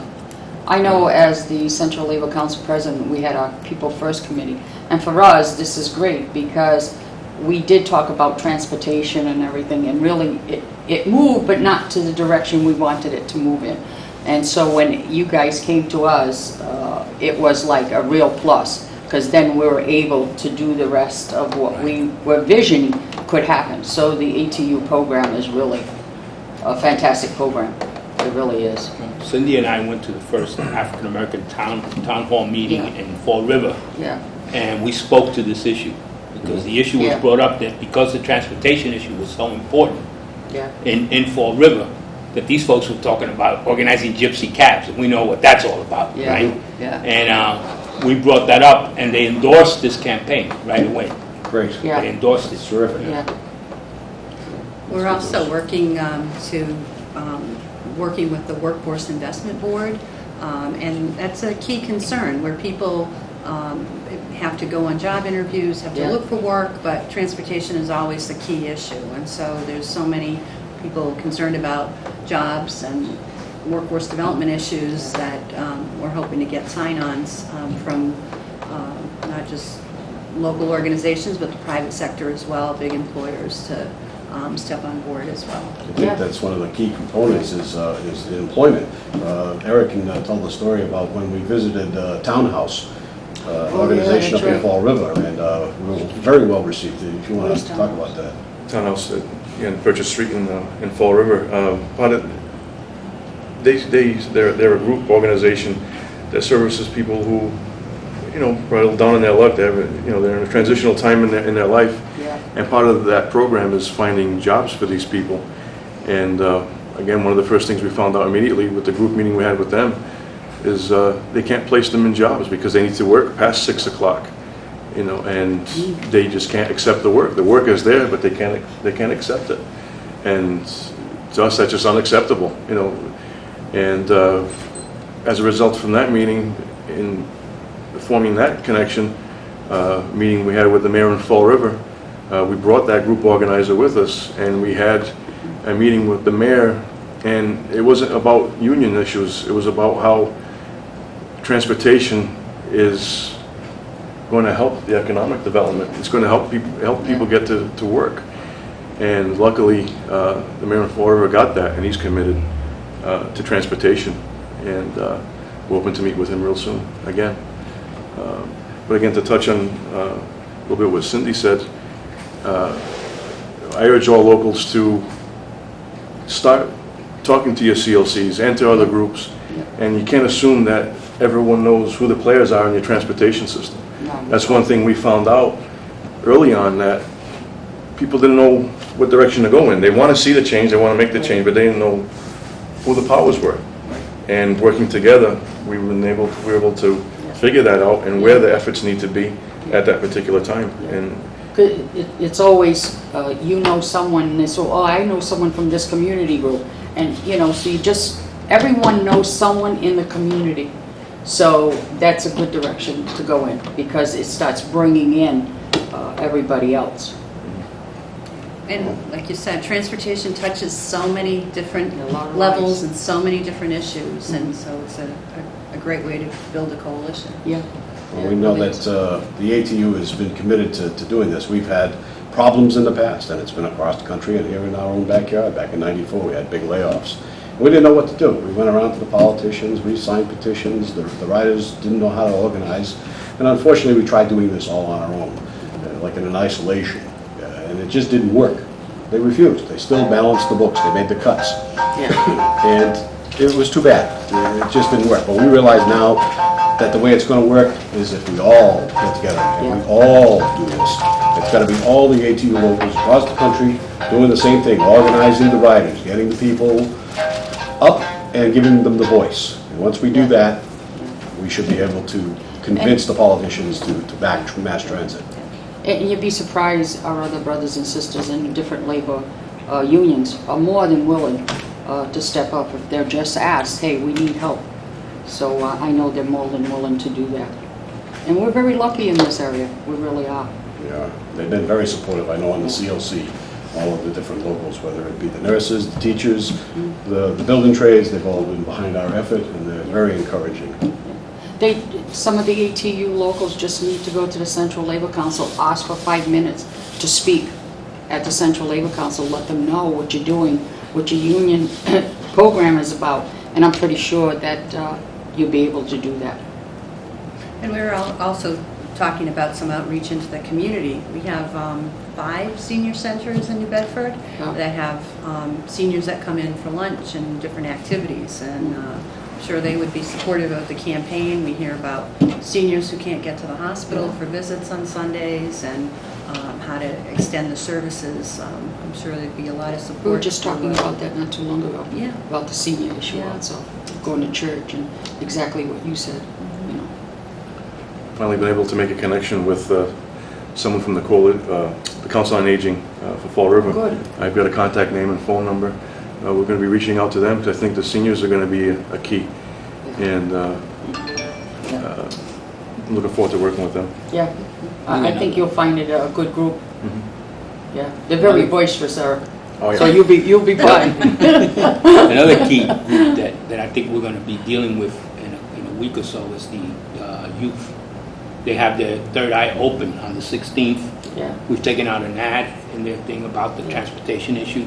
I know, as the Central Labor Council president, we had our People First committee, and for us this is great, because we did talk about transportation and everything, and really it moved, but not to the direction we wanted it to move in. And so when you guys came to us, it was like a real plus, because then we were able to do the rest of what we were visioning could happen. So the A.T.U. program is really a fantastic program. It really is.
Cindy and I went to the first African American town hall meeting in Fall River, and we spoke to this issue, because the issue was brought up that because the transportation issue was so important in Fall River, that these folks were talking about organizing gypsy cabs, and we know what that's all about, right?
Yeah.
And we brought that up, and they endorsed this campaign right away.
Great.
Yeah.
They endorsed it.
Terrific.
Yeah.
We're also working working with the Workforce Investment Board, and that's a key concern, where people have to go on job interviews, have to look for work, but transportation is always the key issue. And so there's so many people concerned about jobs and workforce development issues that we're hoping to get sign-ons from not just local organizations, but the private sector as well, big employers, to step on board as well.
I think that's one of the key components is employment. Eric can tell the story about when we visited Townhouse organization up in Fall River, and we were very well received. If you want to talk about that.
Townhouse in Purchase Street in Fall River. They're a group organization that services people who, probably down in their luck. They're in a transitional time in their life, and part of that program is finding jobs for these people. And again, one of the first things we found out immediately with the group meeting we had with them is they can't place them in jobs because they need to work past 6 o'clock. And they just can't accept the work. The work is there, but they can't accept it. And to us, that's just unacceptable. And as a result from that meeting, in forming that connection, meeting we had with the mayor in Fall River, we brought that group organizer with us, and we had a meeting with the mayor. And it wasn't about union issues. It was about how transportation is going to help the economic development. It's going to help people get to work. And luckily, the mayor of Fall River got that, and he's committed to transportation. And we're hoping to meet with him real soon again. But again, to touch on a little bit what Cindy said, I urge all locals to start talking to your CLCs and to other groups. And you can't assume that everyone knows who the players are in your transportation system. That's one thing we found out early on, that people didn't know what direction to go in. They want to see the change, they want to make the change, but they didn't know who the powers were. And working together, we were able to figure that out and where the efforts need to be at that particular time. And
it's always someone, and they say, oh, I know someone from this community group, and so everyone knows someone in the community. So that's a good direction to go in, because it starts bringing in everybody else.
And like you said, transportation touches so many different levels and so many different issues, and so it's a great way to build a coalition.
Yeah.
Well, we know that the A.T.U. has been committed to doing this. We've had problems in the past, and it's been across the country and here in our own backyard. Back in '94, we had big layoffs. We didn't know what to do. We went around to the politicians, we signed petitions, the writers didn't know how to organize, and unfortunately we tried doing this all on our own, like in an isolation, and it just didn't work. They refused. They still balanced the books. They made the cuts. And it was too bad. It just didn't work. But we realize now that the way it's going to work is if we all get together and we all do this. It's got to be all the A.T.U. locals across the country doing the same thing, organizing the writers, getting the people up and giving them the voice. And once we do that, we should be able to convince the politicians to back mass transit.
And you'd be surprised, our other brothers and sisters in different labor unions are more than willing to step up if they're just asked, hey, we need help. So I know they're more than willing to do that. And we're very lucky in this area. We really are.
Yeah, they've been very supportive. I know on the CLC, all of the different locals, whether it be the nurses, the teachers, the building trades, they've all been behind our effort, and they're very encouraging.
Some of the A.T.U. locals just need to go to the Central Labor Council, ask for 5 minutes to speak at the Central Labor Council, let them know what you're doing, what your union program is about, and I'm pretty sure that you'll be able to do that.
And we're also talking about some outreach into the community. We have 5 senior centers in New Bedford that have seniors that come in for lunch and different activities, and I'm sure they would be supportive of the campaign. We hear about seniors who can't get to the hospital for visits on Sundays, and how to extend the services. I'm sure there'd be a lot of support.
We were just talking about that not too long ago.
Yeah.
About the senior issue also, going to church, and exactly what you said.
Finally been able to make a connection with someone from the Council on Aging for Fall River.
Good.
I've got a contact name and phone number. We're going to be reaching out to them because I think the seniors are going to be a key. And I'm looking forward to working with them.
Yeah, I think you'll find it a good group. Yeah, they're very boisterous, Eric.
Oh, yeah.
So you'll be fine.
Another key group that I think we're going to be dealing with in a week or so is the youth. they have their third eye open on the 16th.
Yeah.
We've taken out an ad in their thing about the transportation issue.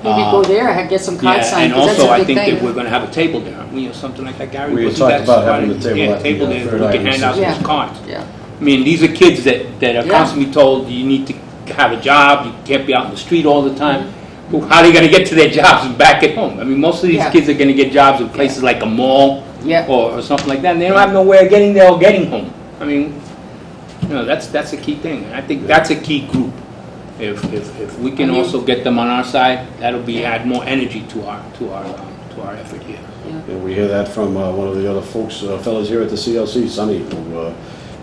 Maybe go there and get some card
Yeah,
signs,
and
'cause that's
also
a
I
big
think
thing.
that we're going to have a table there, aren't we, or something like that, Gary?
We had
Wasn't
talked
that
about having
somebody-
the table
yeah,
at the,
table there,
Third
we
Eye
can hand out
Yeah.
these cards.
Yeah.
I mean, these are kids that are
Yeah.
constantly told you need to have a job, you can't be out in the street all the time. Well, how are they going to get to their jobs and back at home? I mean, most of these
Yeah.
kids are going to get jobs in places like a mall
Yeah.
or something like that, and they don't have no way of getting there or getting home. I mean, that's a key thing. And I think that's a key group. If we can also get them on our side, that'll be add more energy to our effort here.
And we hear that from one of the other folks, fellas here at the CLC, Sonny, who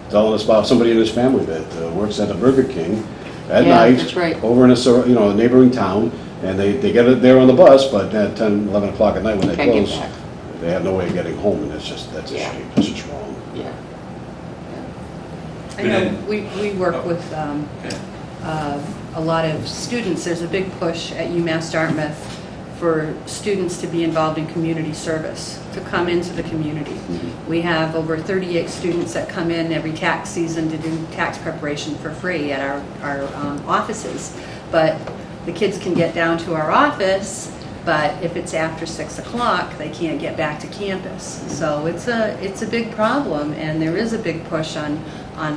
telling us about somebody in his family that works at the Burger King at
Yeah,
night
that's right.
over in a neighboring town, and they get it there on the bus, but at 10, 11 o'clock at night when they
Can't get
close,
back.
they have no way of getting home, and that's a
Yeah.
shame. That's just wrong.
Yeah.
I know we work with a lot of students. There's a big push at UMass Dartmouth for students to be involved in community service, to come into the community. We have over 38 students that come in every tax season to do tax preparation for free at our offices. But the kids can get down to our office, but if it's after 6 o'clock, they can't get back to campus. So it's a big problem, and there is a big push on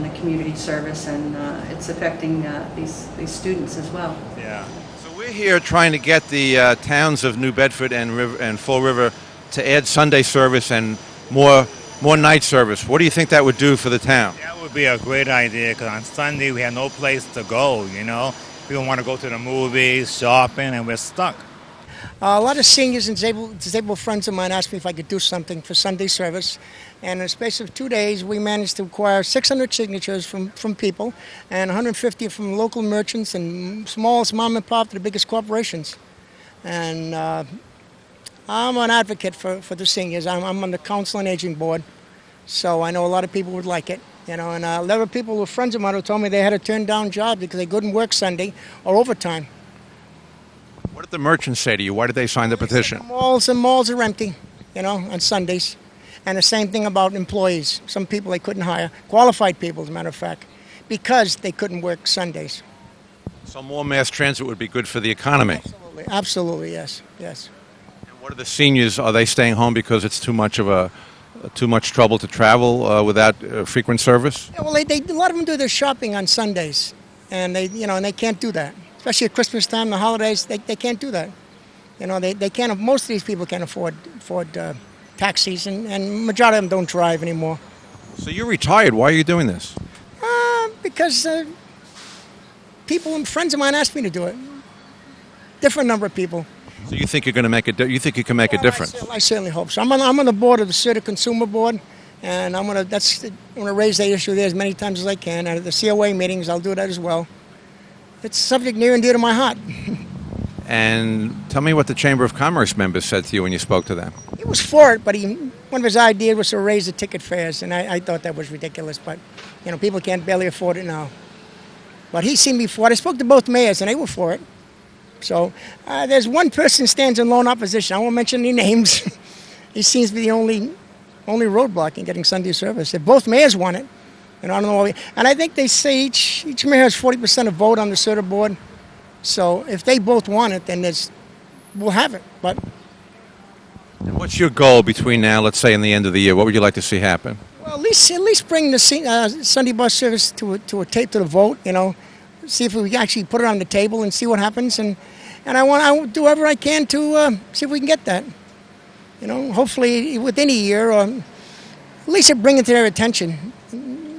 the community service, and it's affecting these students as well.
Yeah.
So we're here trying to get the towns of New Bedford and Fall River to add Sunday service and more night service. What do you think that would do for the town?
That would be a great idea, because on Sunday we have no place to go, you know. People want to go to the movies, shopping, and we're stuck.
A lot of seniors and disabled friends of mine asked me if I could do something for Sunday service. And in the space of 2 days, we managed to acquire 600 signatures from people and 150 from local merchants and smallest mom and pop to the biggest corporations. And I'm an advocate for the seniors. I'm on the Council on Aging Board, so I know a lot of people would like it. You know, and a lot of people who friends of mine who told me they had to turn down jobs because they couldn't work Sunday or overtime.
What did the merchants say to you? Why did they sign the petition?
Malls are empty, you know, on Sundays. And the same thing about employees. Some people they couldn't hire, qualified people, as a matter of fact, because they couldn't work Sundays.
So more mass transit would be good for the economy.
Absolutely, yes.
And what are the seniors? Are they staying home because it's too much trouble to travel without frequent service?
Yeah, well, a lot of them do their shopping on Sundays, and they can't do that. Especially at Christmas time, the holidays, they can't do that. You know, they can't. Most of these people can't afford taxis, and majority of them don't drive anymore.
So you're retired. Why are you doing this?
Because people and friends of mine asked me to do it. Different number of people.
So you think you're going to make you think you can make a difference?
I certainly hope so. I'm on the board of the CEDC Consumer Board, and I'm going to raise that issue there as many times as I can. And at the COA meetings, I'll do that as well. It's a subject near and dear to my heart.
And tell me what the Chamber of Commerce members said to you when you spoke to them.
He was for it, but one of his ideas was to raise the ticket fares, and I thought that was ridiculous. But, you know, people can't barely afford it now. But he seemed to be for it. I spoke to both mayors, and they were for it. So there's one person stands in lone opposition. I won't mention any names. He seems to be the only roadblock in getting Sunday service. If both mayors want it, and I don't know. And I think they say each mayor has 40% of vote on the CEDC board. So if they both want it, then we'll have it. But
and what's your goal between now, let's say, and the end of the year? What would you like to see happen?
Well, at least bring the Sunday bus service to a tape to the vote. You know, see if we can actually put it on the table and see what happens. And I will do whatever I can to see if we can get that. You know, hopefully within a year, or at least bring it to their attention.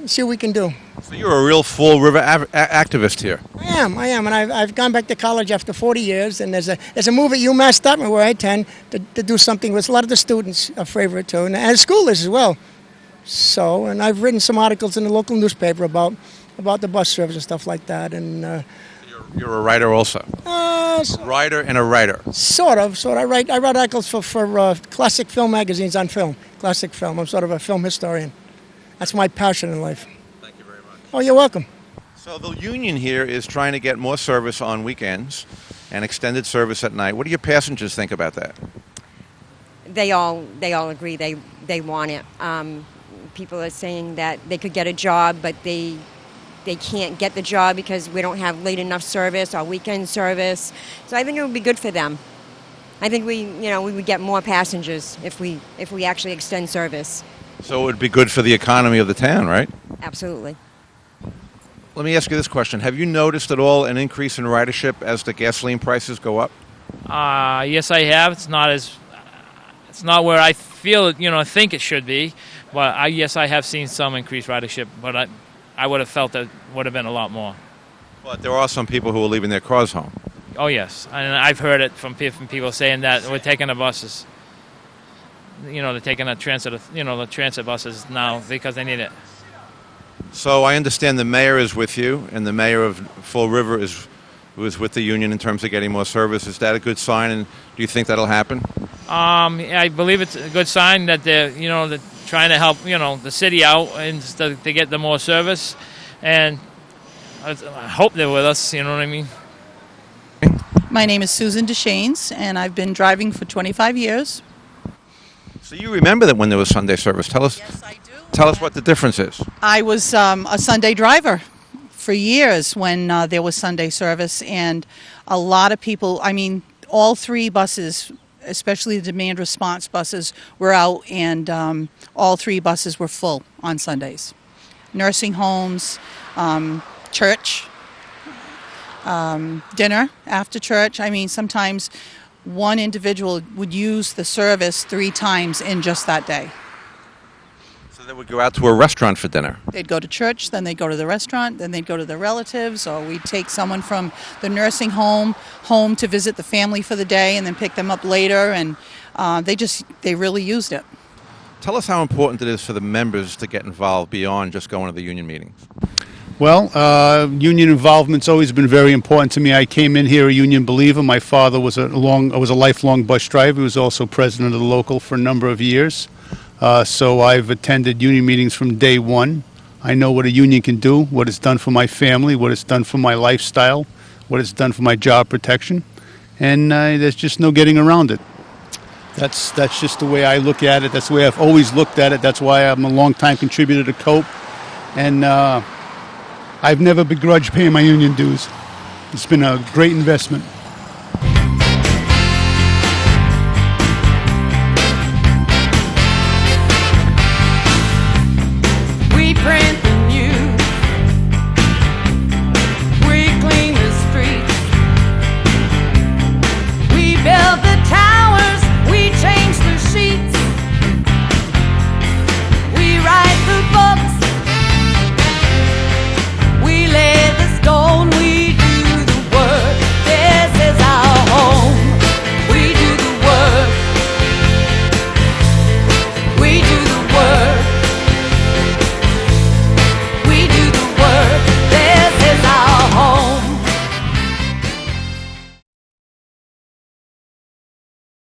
See what we can do.
So you're a real Fall River activist here.
I am, and I've gone back to college after 40 years, and there's a move at UMASS Dartmouth where I attend to do something with a lot of the students are favor it too, and the school is as well. So, and I've written some articles in the local newspaper about the bus service and stuff like that, and
you're a writer also. Writer and a writer.
Sort of. I write articles for classic film magazines on film, classic film. I'm sort of a film historian. That's my passion in life.
Thank you very much.
Oh, you're welcome.
So the union here is trying to get more service on weekends and extended service at night. What do your passengers think about that?
They all agree they want it. people are saying that they could get a job, but they can't get the job because we don't have late enough service or weekend service. So I think it would be good for them. I think we would get more passengers if we actually extend service.
So it would be good for the economy of the town, right?
Absolutely.
Let me ask you this question. Have you noticed at all an increase in ridership as the gasoline prices go up?
Yes, I have. It's not where I feel think it should be, but yes, I have seen some increased ridership, but I would have felt that would have been a lot more.
But there are some people who are leaving their cars home.
Oh yes, and I've heard it from people saying that we're taking the buses. They're taking the transit buses now because they need it.
So I understand the mayor is with you, and the mayor of Fall River was with the union in terms of getting more service. Is that a good sign, and do you think that'll happen?
I believe it's a good sign that they're trying to help the city out and to get the more service, and I hope they're with us. You know what I mean?
My name is Susan DeShanes, and I've been driving for 25 years.
So you remember that when there was Sunday service. Tell us. Yes, I do. Tell us what the difference is.
I was a Sunday driver for years when there was Sunday service, and a lot of people, all three buses, especially the demand response buses, were out, and all three buses were full on Sundays. Nursing homes, church, dinner after church. Sometimes one individual would use the service 3 times in just that day.
So they would go out to a restaurant for dinner.
They'd go to church, then they'd go to the restaurant, then they'd go to their relatives, or we'd take someone from the nursing home to visit the family for the day and then pick them up later, and they really used it.
Tell us how important it is for the members to get involved beyond just going to the union meetings.
Well, union involvement's always been very important to me. I came in here a union believer. My father was a lifelong bus driver. He was also president of the local for a number of years. So I've attended union meetings from day one. I know what a union can do, what it's done for my family, what it's done for my lifestyle, what it's done for my job protection, and there's just no getting around it. That's just the way I look at it. That's the way I've always looked at it. That's why I'm a long-time contributor to COPE, and I've never begrudged paying my union dues. It's been a great investment.